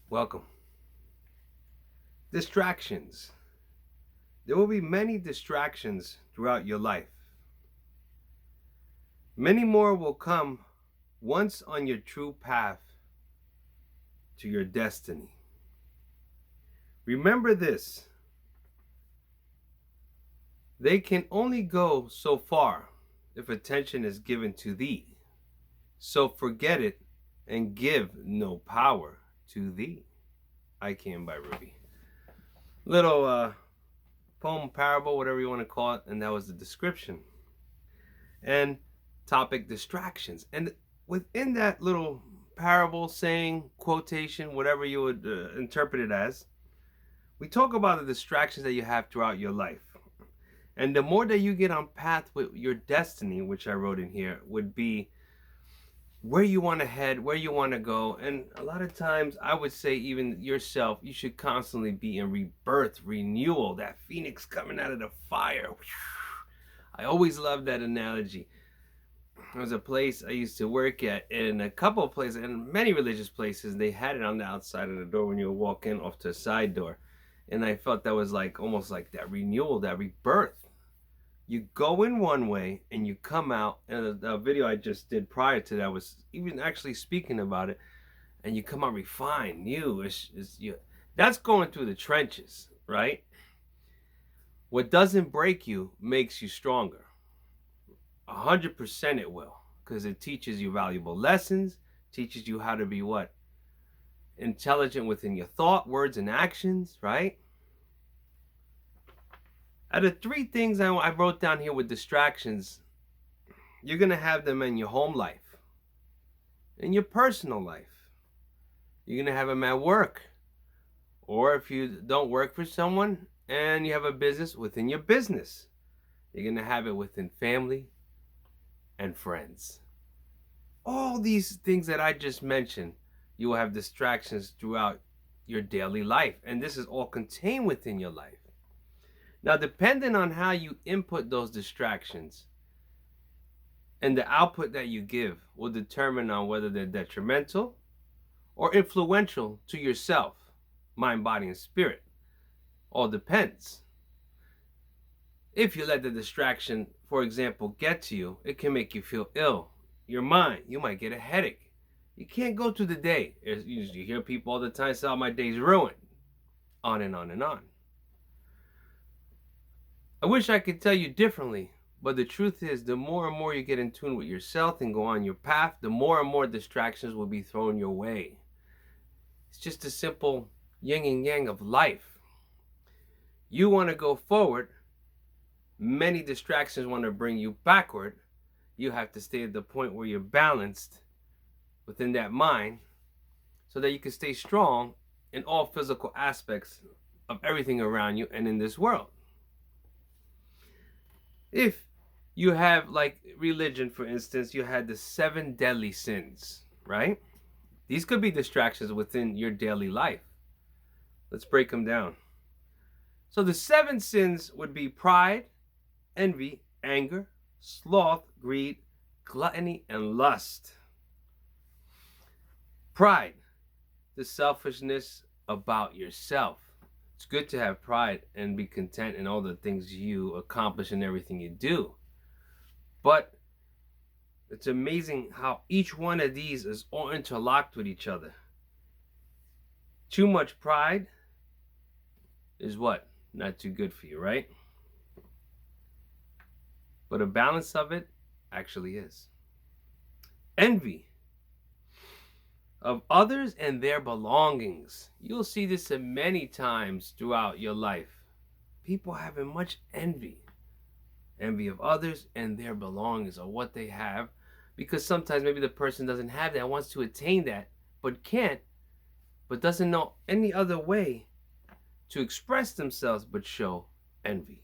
Welcome. Distractions. There will be many distractions throughout your life. Many more will come once on your true path to your destiny. Remember this: they can only go so far if attention is given to thee. So forget it and give no power to thee. I Can by Rubey. Little poem, parable, whatever you want to call it, and that was the description. And topic, distractions. And within that little parable, saying, quotation, whatever you would interpret it as, we talk about the distractions that you have throughout your life. And the more that you get on path with your destiny, which I wrote in here, would be where you want to head, where you want to go. And a lot of times I would say, even yourself, you should constantly be in rebirth, renewal, that phoenix coming out of the fire. I always loved that analogy. There was a place I used to work at, in a couple of places, and many religious places, they had it on the outside of the door when you walk in off to a side door. And I felt that was like almost like that renewal, that rebirth. You go in one way and you come out, and the video I just did prior to that was even actually speaking about it, and you come out refined, new. That's going through the trenches, right? What doesn't break you makes you stronger. 100% it will, because it teaches you valuable lessons, teaches you how to be what? Intelligent within your thought, words, and actions, right? Out of three things I wrote down here with distractions, you're going to have them in your home life, in your personal life. You're going to have them at work. Or if you don't work for someone and you have a business, within your business. You're going to have it within family and friends. All these things that I just mentioned, you will have distractions throughout your daily life. And this is all contained within your life. Now, depending on how you input those distractions and the output that you give will determine on whether they're detrimental or influential to yourself, mind, body, and spirit. All depends. If you let the distraction, for example, get to you, it can make you feel ill. Your mind, you might get a headache. You can't go through the day. You hear people all the time say, "Oh, my day's ruined." On and on and on. I wish I could tell you differently, but the truth is, the more and more you get in tune with yourself and go on your path, the more and more distractions will be thrown your way. It's just a simple yin and yang of life. You want to go forward, many distractions want to bring you backward. You have to stay at the point where you're balanced within that mind so that you can stay strong in all physical aspects of everything around you and in this world. If you have, like religion, for instance, you had the 7 deadly sins, right? These could be distractions within your daily life. Let's break them down. So the 7 sins would be pride, envy, anger, sloth, greed, gluttony, and lust. Pride, the selfishness about yourself. It's good to have pride and be content in all the things you accomplish and everything you do. But it's amazing how each one of these is all interlocked with each other. Too much pride is what? Not too good for you, right? But a balance of it actually is. Envy of others and their belongings. You'll see this many times throughout your life. People having much envy. Envy of others and their belongings, or what they have. Because sometimes maybe the person doesn't have that, wants to attain that, but can't, but doesn't know any other way to express themselves but show envy.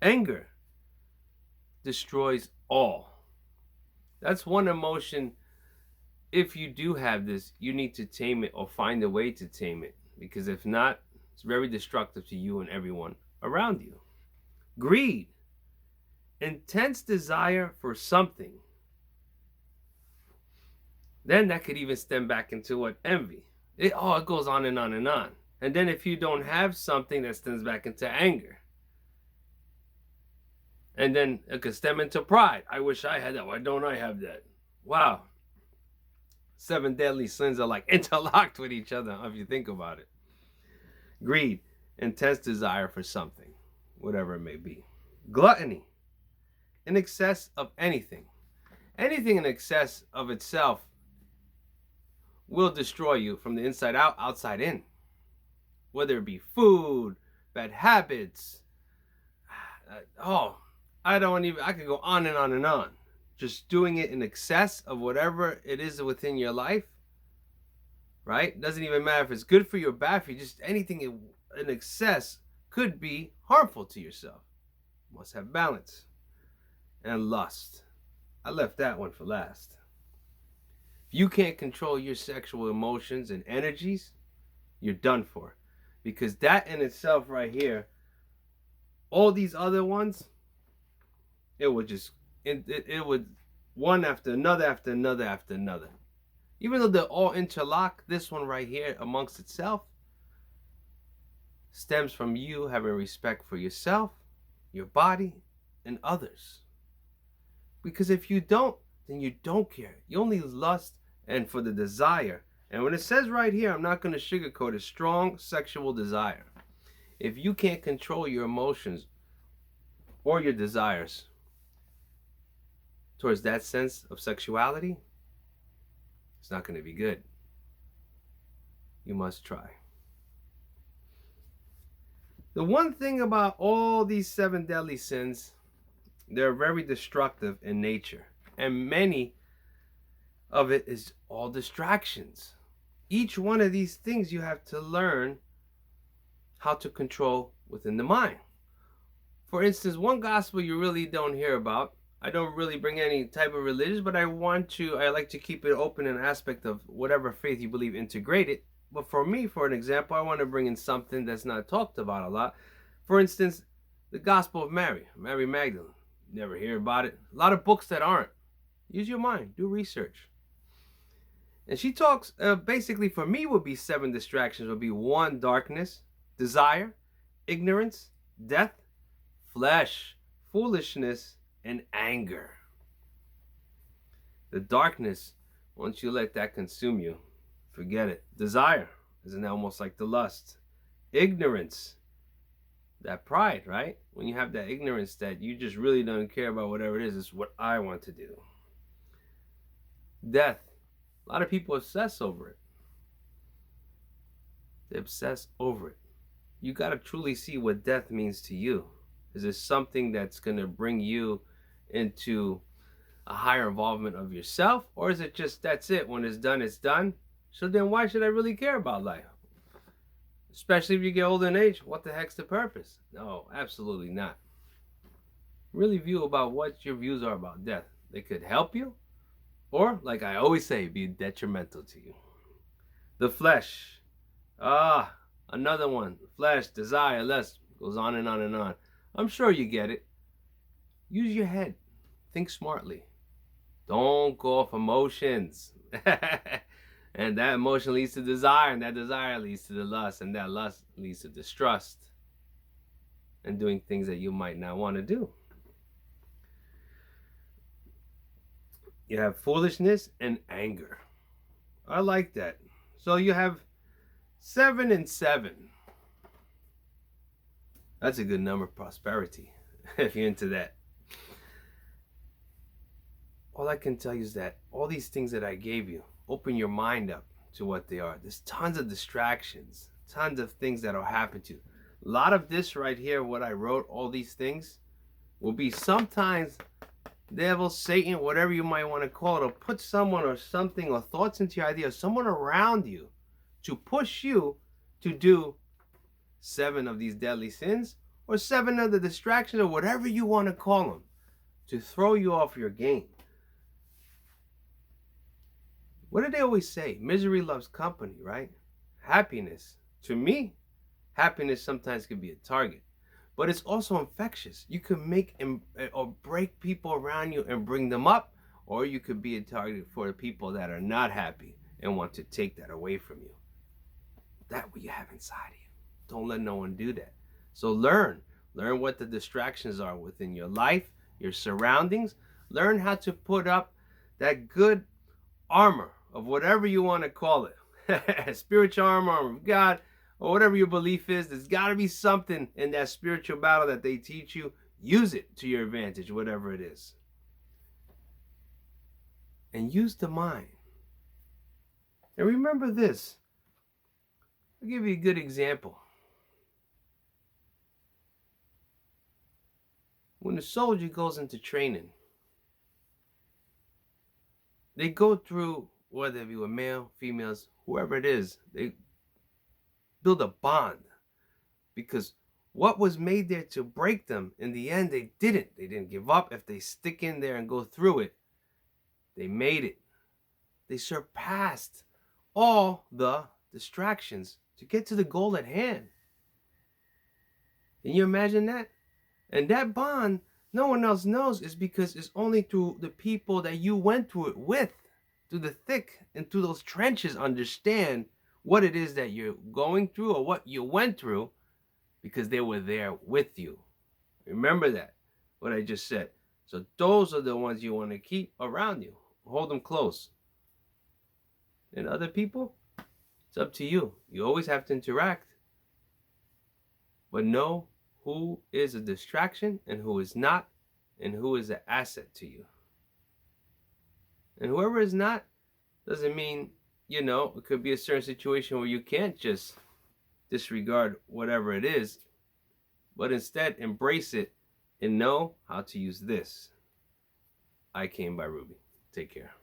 Anger destroys all. That's one emotion. If you do have this, you need to tame it or find a way to tame it, because if not, it's very destructive to you and everyone around you. Greed, intense desire for something. Then that could even stem back into what? Envy. It goes on and on and on. And then if you don't have something, that stems back into anger. And then it could stem into pride. I wish I had that. Why don't I have that? Wow. 7 deadly sins are like interlocked with each other if you think about it. Greed, intense desire for something, whatever it may be. Gluttony, in excess of anything. Anything in excess of itself will destroy you from the inside out, outside in. Whether it be food, bad habits. I could go on and on and on. Just doing it in excess of whatever it is within your life, right? Doesn't even matter if it's good for you or bad for you. Just anything in excess could be harmful to yourself. You must have balance. And lust. I left that one for last. If you can't control your sexual emotions and energies, you're done for. Because that in itself right here, all these other ones, it would one after another after another after another. Even though they're all interlocked, this one right here amongst itself stems from you having respect for yourself, your body, and others. Because if you don't, then you don't care. You only lust and for the desire. And when it says right here, I'm not going to sugarcoat it, strong sexual desire. If you can't control your emotions or your desires towards that sense of sexuality, it's not going to be good. You must try. The one thing about all these 7 deadly sins, they're very destructive in nature. And many of it is all distractions. Each one of these things you have to learn how to control within the mind. For instance, one gospel you really don't hear about. I don't really bring any type of religion, but I like to keep it open in aspect of whatever faith you believe integrated. But for me, for an example, I want to bring in something that's not talked about a lot. For instance, the Gospel of Mary Magdalene. Never hear about it. A lot of books that aren't. Use your mind. Do research. And she talks, basically for me would be 7 distractions. Would be 1, darkness, desire, ignorance, death, flesh, foolishness, and anger. The darkness, once you let that consume you, forget it. Desire, isn't that almost like the lust? Ignorance, that pride, right? When you have that ignorance that you just really don't care about whatever it is, it's what I want to do. Death, a lot of people obsess over it. They obsess over it. You got to truly see what death means to you. Is it something that's going to bring you into a higher involvement of yourself? Or is it just, that's it, when it's done, it's done? So then why should I really care about life? Especially if you get older in age, what the heck's the purpose? No, absolutely not. Really view about what your views are about death. They could help you, or, like I always say, be detrimental to you. The flesh. Another one. Flesh, desire, lust. Goes on and on and on. I'm sure you get it. Use your head. Think smartly. Don't go off emotions. And that emotion leads to desire, and that desire leads to the lust, and that lust leads to distrust and doing things that you might not want to do. You have foolishness and anger. I like that. So you have 7 and 7. That's a good number, prosperity, if you're into that. All I can tell you is that all these things that I gave you, open your mind up to what they are. There's tons of distractions, tons of things that will happen to you. A lot of this right here, what I wrote, all these things, will be sometimes devil, Satan, whatever you might want to call it, will put someone or something or thoughts into your idea, or someone around you to push you to do 7 of these deadly sins or 7 of the distractions or whatever you want to call them, to throw you off your game. What do they always say? Misery loves company, right? Happiness. To me, happiness sometimes can be a target, but it's also infectious. You can make or break people around you and bring them up, or you could be a target for the people that are not happy and want to take that away from you. that what you have inside of you. Don't let no one do that. So learn what the distractions are within your life, your surroundings. Learn how to put up that good armor of whatever you want to call it. Spiritual armor of God, or whatever your belief is. There's got to be something in that spiritual battle that they teach you. Use it to your advantage, whatever it is. And use the mind. And remember this. I'll give you a good example. When a soldier goes into training, they go through, whether it be with male, females, whoever it is, they build a bond. Because what was made there to break them, in the end, they didn't. They didn't give up. If they stick in there and go through it, they made it. They surpassed all the distractions to get to the goal at hand. Can you imagine that? And that bond, no one else knows, is because it's only through the people that you went through it with, through the thick and through those trenches, understand what it is that you're going through or what you went through, because they were there with you. Remember that, what I just said. So those are the ones you want to keep around you. Hold them close. And other people, it's up to you. You always have to interact. But know who is a distraction and who is not, and who is an asset to you. And whoever is not doesn't mean, it could be a certain situation where you can't just disregard whatever it is, but instead embrace it and know how to use this. I came by Rubey. Take care.